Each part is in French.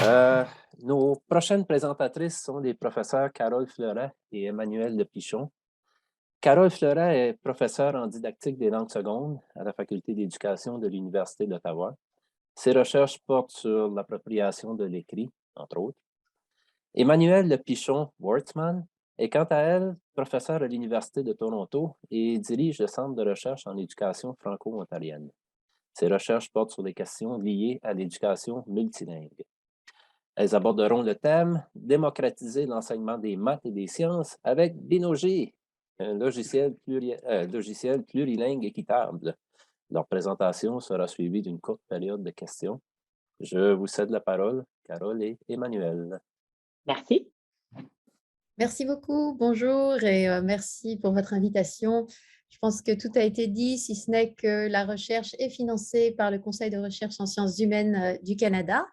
Euh, nos prochaines présentatrices sont les professeurs Carole Fleuret et Emmanuel Lepichon. Carole Fleuret est professeure en didactique des langues secondes à la Faculté d'éducation de l'Université d'Ottawa. Ses recherches portent sur l'appropriation de l'écrit, entre autres. Emmanuel Lepichon Wortman est quant à elle professeure à l'Université de Toronto et dirige le Centre de recherche en éducation franco-ontarienne. Ses recherches portent sur des questions liées à l'éducation multilingue. Elles aborderont le thème démocratiser l'enseignement des maths et des sciences avec Binogi, un logiciel plurilingue équitable. Leur présentation sera suivie d'une courte période de questions. Je vous cède la parole, Carole et Emmanuel. Merci. Merci beaucoup, bonjour et merci pour votre invitation. Je pense que tout a été dit, si ce n'est que la recherche est financée par le Conseil de recherche en sciences humaines du Canada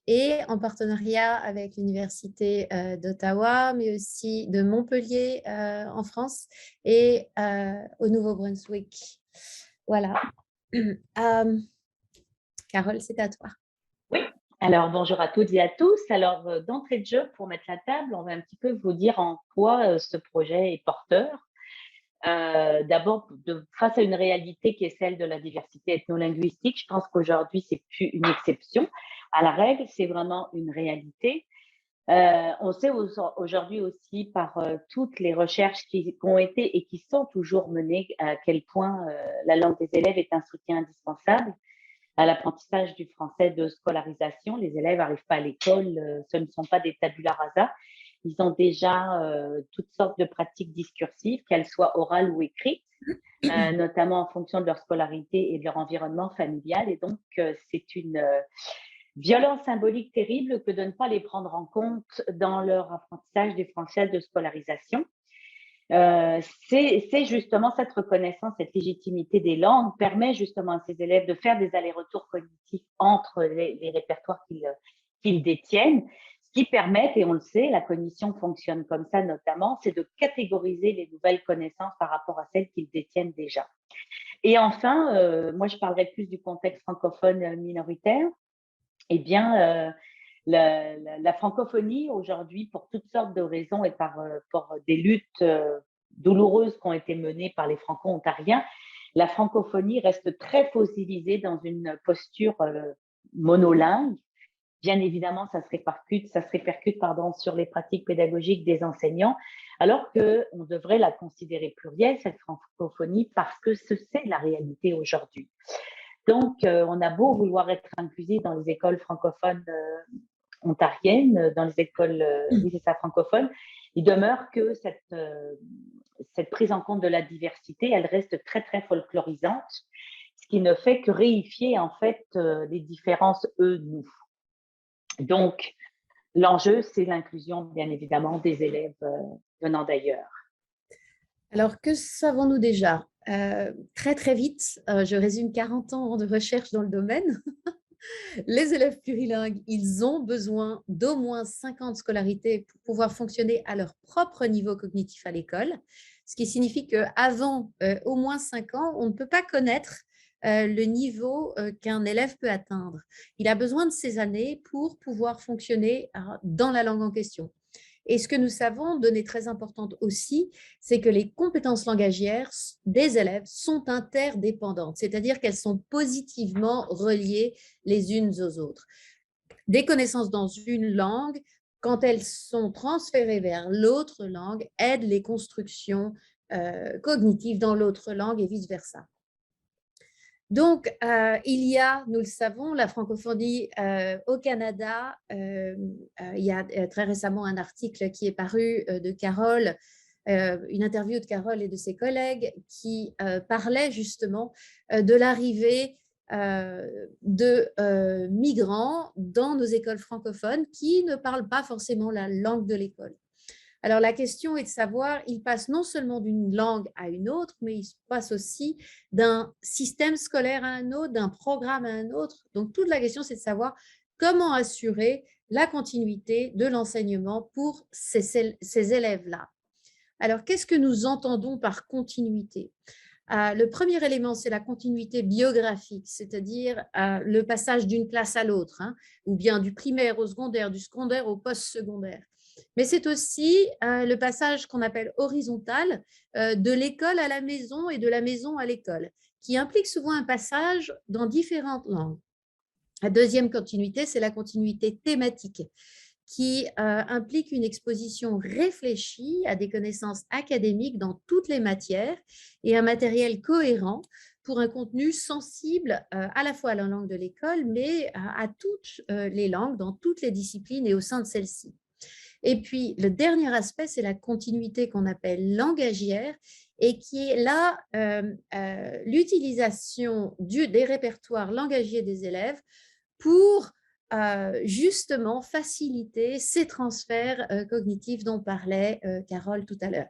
et en partenariat avec l'Université d'Ottawa, mais aussi de Montpellier en France et au Nouveau-Brunswick. Voilà. Carole, c'est à toi. Oui, alors bonjour à toutes et à tous. Alors d'entrée de jeu, pour mettre la table, on va un petit peu vous dire en quoi ce projet est porteur. D'abord, face à une réalité qui est celle de la diversité ethno-linguistique, je pense qu'aujourd'hui, c'est plus une exception à la règle, c'est vraiment une réalité. On sait aujourd'hui aussi par toutes les recherches qui ont été et qui sont toujours menées à quel point la langue des élèves est un soutien indispensable à l'apprentissage du français de scolarisation. Les élèves n'arrivent pas à l'école, ce ne sont pas des tabula rasa. Ils ont déjà toutes sortes de pratiques discursives, qu'elles soient orales ou écrites, notamment en fonction de leur scolarité et de leur environnement familial. Et donc, c'est une violence symbolique terrible que de ne pas les prendre en compte dans leur apprentissage des français de scolarisation. C'est justement cette reconnaissance, cette légitimité des langues permet justement à ces élèves de faire des allers-retours cognitifs entre les répertoires qu'ils détiennent, ce qui permet, et on le sait, la cognition fonctionne comme ça notamment, c'est de catégoriser les nouvelles connaissances par rapport à celles qu'ils détiennent déjà. Et enfin, moi je parlerai plus du contexte francophone minoritaire. Eh bien, la francophonie aujourd'hui, pour toutes sortes de raisons et pour des luttes douloureuses qui ont été menées par les franco-ontariens, la francophonie reste très fossilisée dans une posture monolingue. Bien évidemment, ça se répercute sur les pratiques pédagogiques des enseignants, alors qu'on devrait la considérer plurielle, cette francophonie, parce que c'est la réalité aujourd'hui. Donc, on a beau vouloir être inclusif dans les écoles francophones ontariennes, dans les écoles oui, c'est ça, francophones, il demeure que cette prise en compte de la diversité, elle reste très, très folklorisante, ce qui ne fait que réifier en fait les différences eux-nous. Donc, l'enjeu, c'est l'inclusion, bien évidemment, des élèves venant d'ailleurs. Alors, que savons-nous déjà? Très, très vite, je résume 40 ans de recherche dans le domaine. Les élèves plurilingues, ils ont besoin d'au moins 5 ans de scolarité pour pouvoir fonctionner à leur propre niveau cognitif à l'école, ce qui signifie qu'avant au moins 5 ans, on ne peut pas connaître le niveau qu'un élève peut atteindre. Il a besoin de ces années pour pouvoir fonctionner dans la langue en question. Et ce que nous savons, donnée très importante aussi, c'est que les compétences langagières des élèves sont interdépendantes, c'est-à-dire qu'elles sont positivement reliées les unes aux autres. Des connaissances dans une langue, quand elles sont transférées vers l'autre langue, aident les constructions cognitives dans l'autre langue et vice-versa. Donc, il y a, nous le savons, la francophonie au Canada. Il y a très récemment un article qui est paru de Carole, une interview de Carole et de ses collègues qui parlait justement de l'arrivée de migrants dans nos écoles francophones qui ne parlent pas forcément la langue de l'école. Alors, la question est de savoir, il passe non seulement d'une langue à une autre, mais il passe aussi d'un système scolaire à un autre, d'un programme à un autre. Donc, toute la question, c'est de savoir comment assurer la continuité de l'enseignement pour ces élèves-là. Alors, qu'est-ce que nous entendons par continuité? Le premier élément, c'est la continuité biographique, c'est-à-dire le passage d'une classe à l'autre, hein, ou bien du primaire au secondaire, du secondaire au post-secondaire. Mais c'est aussi le passage qu'on appelle horizontal, de l'école à la maison et de la maison à l'école, qui implique souvent un passage dans différentes langues. La deuxième continuité, c'est la continuité thématique, qui implique une exposition réfléchie à des connaissances académiques dans toutes les matières et un matériel cohérent pour un contenu sensible à la fois à la langue de l'école, mais à toutes les langues, dans toutes les disciplines et au sein de celles-ci. Et puis, le dernier aspect, c'est la continuité qu'on appelle langagière et qui est là l'utilisation des répertoires langagiers des élèves pour justement faciliter ces transferts cognitifs dont parlait Carole tout à l'heure.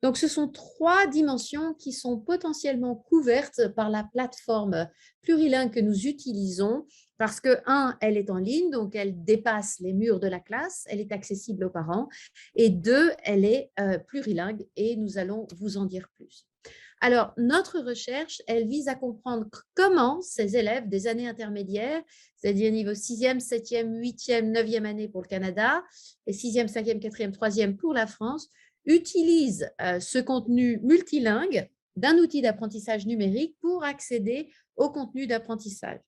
Donc, ce sont 3 dimensions qui sont potentiellement couvertes par la plateforme plurilingue que nous utilisons parce que, 1, elle est en ligne, donc elle dépasse les murs de la classe, elle est accessible aux parents, et 2, elle est plurilingue et nous allons vous en dire plus. Alors, notre recherche, elle vise à comprendre comment ces élèves des années intermédiaires, c'est-à-dire niveau 6e, 7e, 8e, 9e année pour le Canada, et 6e, 5e, 4e, 3e pour la France, utilisent ce contenu multilingue d'un outil d'apprentissage numérique pour accéder au contenu d'apprentissage.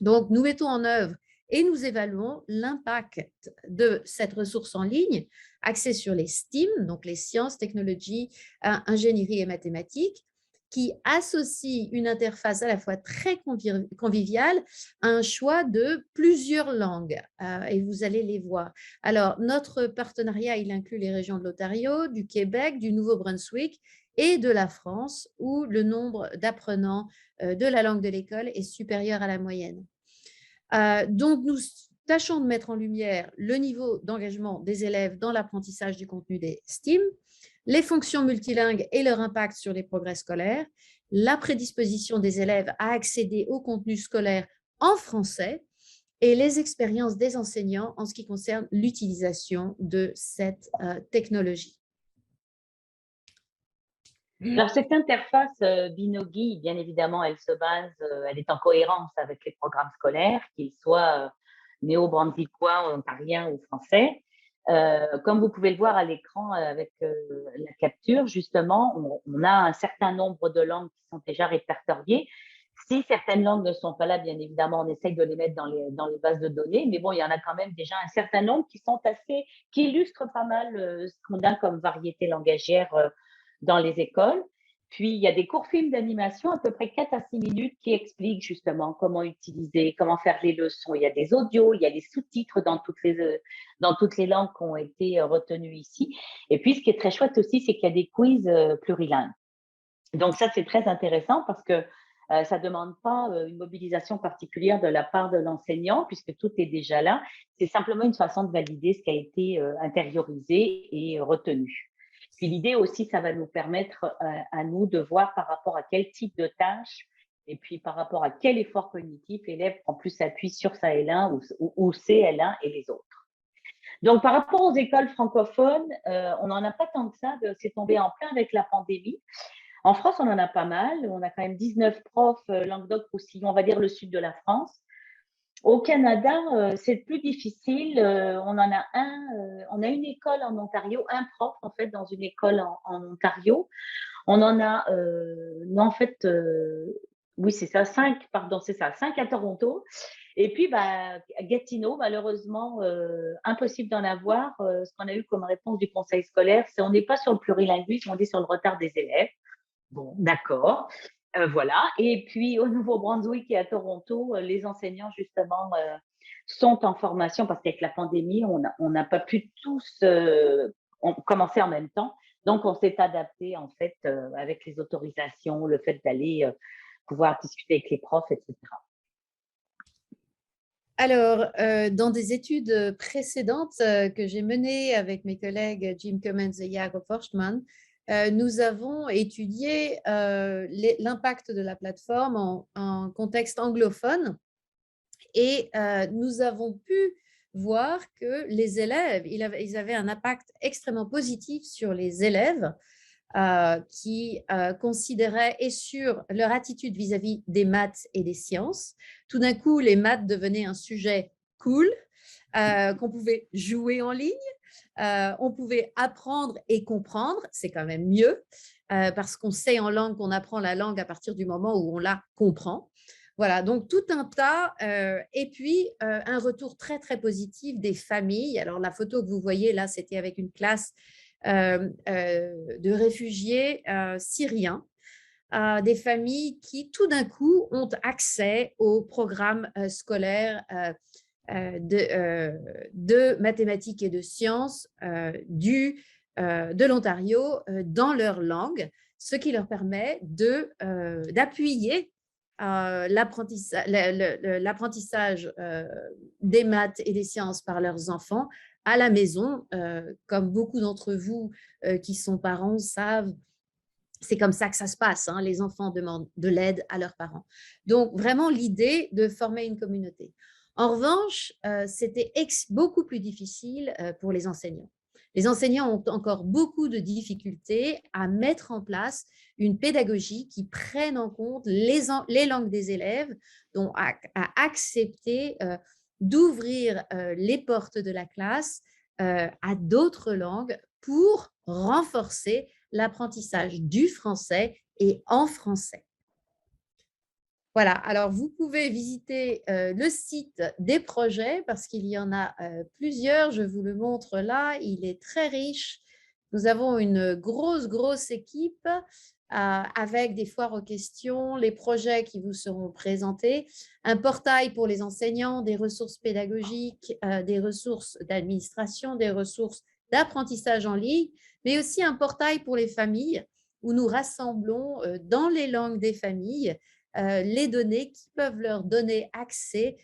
Donc, nous mettons en œuvre et nous évaluons l'impact de cette ressource en ligne axée sur les STEAM, donc les sciences, technologies, ingénierie et mathématiques, qui associe une interface à la fois très conviviale à un choix de plusieurs langues, et vous allez les voir. Alors, notre partenariat, il inclut les régions de l'Ontario, du Québec, du Nouveau-Brunswick et de la France, où le nombre d'apprenants de la langue de l'école est supérieur à la moyenne. Donc, nous tâchons de mettre en lumière le niveau d'engagement des élèves dans l'apprentissage du contenu des STEAM, les fonctions multilingues et leur impact sur les progrès scolaires, la prédisposition des élèves à accéder au contenu scolaire en français et les expériences des enseignants en ce qui concerne l'utilisation de cette technologie. Alors, cette interface Binogi, bien évidemment, elle se base, elle est en cohérence avec les programmes scolaires, qu'ils soient néo-brunswickois, ontariens ou français. Comme vous pouvez le voir à l'écran avec la capture, justement, on a un certain nombre de langues qui sont déjà répertoriées. Si certaines langues ne sont pas là, bien évidemment, on essaye de les mettre dans les bases de données, mais bon, il y en a quand même déjà un certain nombre qui illustrent pas mal ce qu'on a comme variété langagière dans les écoles. Puis, il y a des courts films d'animation, à peu près 4 à 6 minutes, qui expliquent justement comment utiliser, comment faire les leçons. Il y a des audios, il y a les sous-titres dans toutes les langues qui ont été retenues ici. Et puis, ce qui est très chouette aussi, c'est qu'il y a des quiz plurilingues. Donc, ça, c'est très intéressant parce que ça ne demande pas une mobilisation particulière de la part de l'enseignant puisque tout est déjà là. C'est simplement une façon de valider ce qui a été intériorisé et retenu. Puis l'idée aussi, ça va nous permettre à nous de voir par rapport à quel type de tâche et puis par rapport à quel effort cognitif l'élève en plus s'appuie sur sa L1 ou ses L1 et les autres. Donc, par rapport aux écoles francophones, on n'en a pas tant que ça, c'est tombé en plein avec la pandémie. En France, on en a pas mal. On a quand même 19 profs, Languedoc-Roussillon, on va dire le sud de la France. Au Canada, c'est plus difficile. On en a on a une école en Ontario, un prof en fait dans une école en Ontario. On en a, non en fait, oui c'est ça, 5 à Toronto. Et puis à Gatineau, malheureusement, impossible d'en avoir. Ce qu'on a eu comme réponse du conseil scolaire, c'est on n'est pas sur le plurilinguisme, on est sur le retard des élèves. Bon, d'accord. Voilà. Et puis, au Nouveau-Brunswick et à Toronto, les enseignants, justement, sont en formation parce qu'avec la pandémie, on n'a pas pu tous commencer en même temps. Donc, on s'est adapté, en fait, avec les autorisations, le fait d'aller pouvoir discuter avec les profs, etc. Alors, dans des études précédentes que j'ai menées avec mes collègues Jim Cummins et Jakob Forstmann, nous avons étudié l'impact de la plateforme en contexte anglophone et nous avons pu voir que les élèves, ils avaient un impact extrêmement positif sur les élèves qui considéraient et sur leur attitude vis-à-vis des maths et des sciences. Tout d'un coup, les maths devenaient un sujet cool, qu'on pouvait jouer en ligne, on pouvait apprendre et comprendre, c'est quand même mieux, parce qu'on sait en langue qu'on apprend la langue à partir du moment où on la comprend. Voilà, donc tout un tas, et puis un retour très, très positif des familles. Alors, la photo que vous voyez là, c'était avec une classe de réfugiés syriens, des familles qui, tout d'un coup, ont accès au programme scolaire de mathématiques et de sciences de l'Ontario dans leur langue, ce qui leur permet d'appuyer l'apprentissage des maths et des sciences par leurs enfants à la maison. Comme beaucoup d'entre vous qui sont parents savent, c'est comme ça que ça se passe, hein. Les enfants demandent de l'aide à leurs parents. Donc, vraiment, l'idée de former une communauté. En revanche, c'était beaucoup plus difficile pour les enseignants. Les enseignants ont encore beaucoup de difficultés à mettre en place une pédagogie qui prenne en compte les langues des élèves, donc à accepter d'ouvrir les portes de la classe à d'autres langues pour renforcer l'apprentissage du français et en français. Voilà, alors vous pouvez visiter le site des projets parce qu'il y en a plusieurs. Je vous le montre là, il est très riche. Nous avons une grosse équipe avec des foires aux questions, les projets qui vous seront présentés, un portail pour les enseignants, des ressources pédagogiques, des ressources d'administration, des ressources d'apprentissage en ligne, mais aussi un portail pour les familles où nous rassemblons dans les langues des familles les données qui peuvent leur donner accès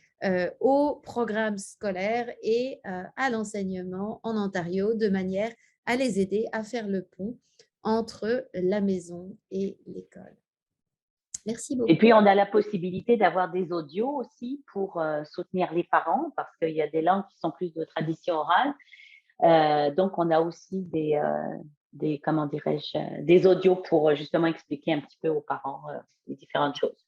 aux programmes scolaires et à l'enseignement en Ontario de manière à les aider à faire le pont entre la maison et l'école. Merci beaucoup. Et puis, on a la possibilité d'avoir des audios aussi pour soutenir les parents parce qu'il y a des langues qui sont plus de tradition orale. Donc, on a aussi comment dirais-je, des audios pour justement expliquer un petit peu aux parents les différentes choses.